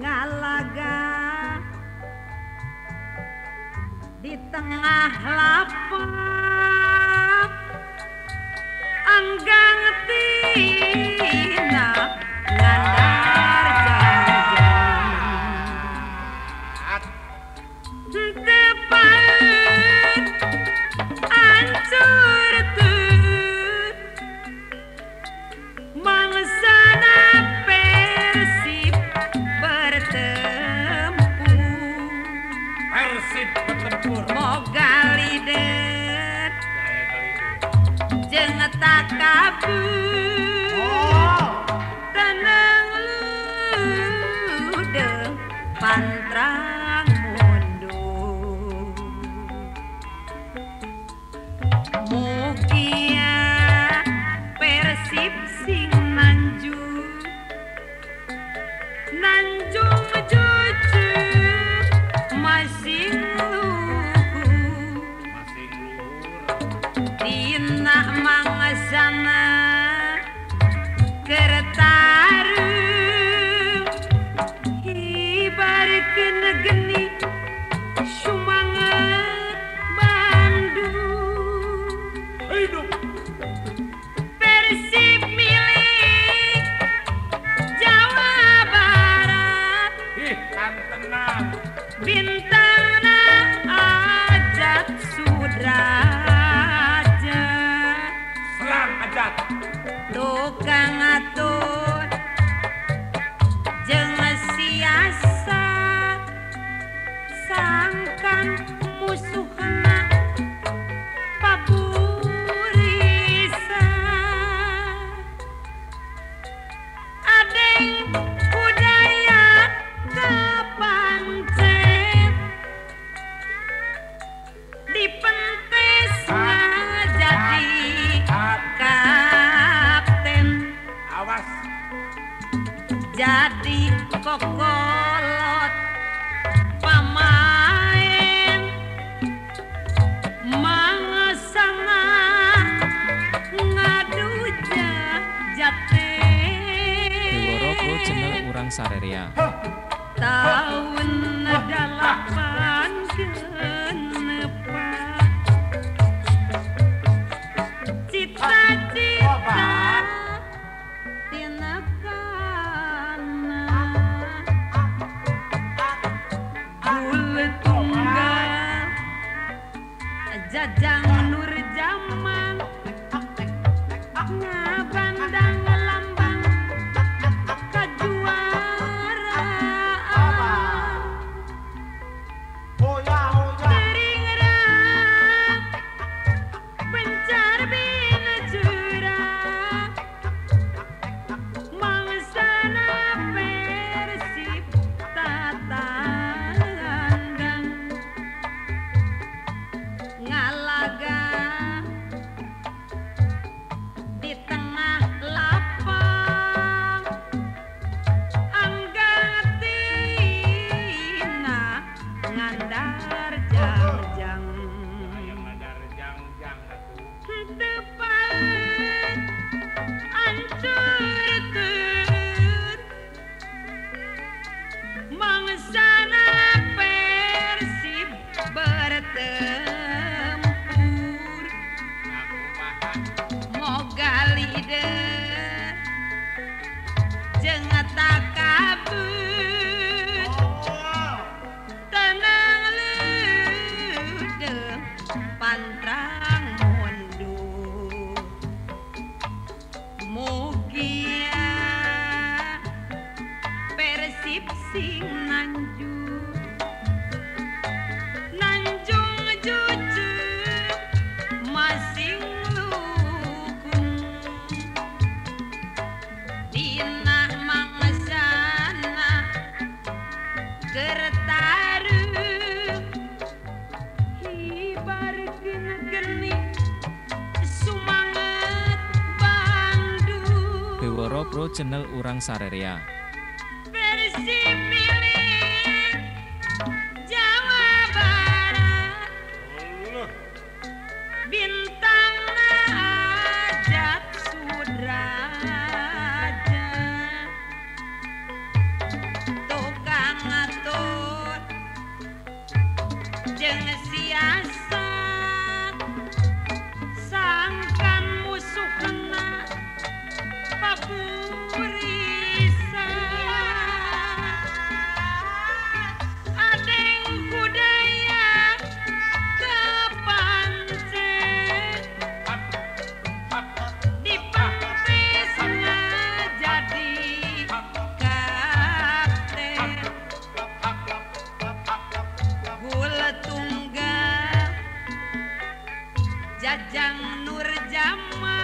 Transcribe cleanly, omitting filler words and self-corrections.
ngalaga di tengah lapang anggang tina ngandar janjang depan ancur tut mangsana Persib bertempur moga lider jeung tak kabur tenang ludeng pantrang mundur mugia Persib sing nanjung jujur masing luhur dina mangasana kertaruh ibaratkeun geni sumanget Bandung hidup Persib milik Jawa Barat tenang bintangna Ajat Sudraja serang Ajat tukang atur jeung siasat sangkan musuhna paburisan adeng budaya kapancet dipentes jadi kapten awas jadi kokolot pamain mangasana ngaduja jate Dewara Pro Channel urang sarerea tahun 8 genepan cita-cita tina kana bule tunggal Jajang Nur Jaman ngabandang lambang kejuaraan tering rak pencar bina jurang mangsana Persib tatandang ngalaga di tengah lapang anggang tina ngandar jangjang depan ancur tut mangsana Persib bertempur moga lider jeung tak kabur tenang ludeng pantrang mundur mugia Persib sing nanjung jujur masing lukun dina mangasana kertaruh ibaratkeun geni sumanget Bandung Dewara Pro Channel urang sarerea Persib milik Jawa Barat bintangna Ajat Sudraja purisa adeng budaya kepancen dipantesna jadi kapten gula tunggal Jajang Nur Jamal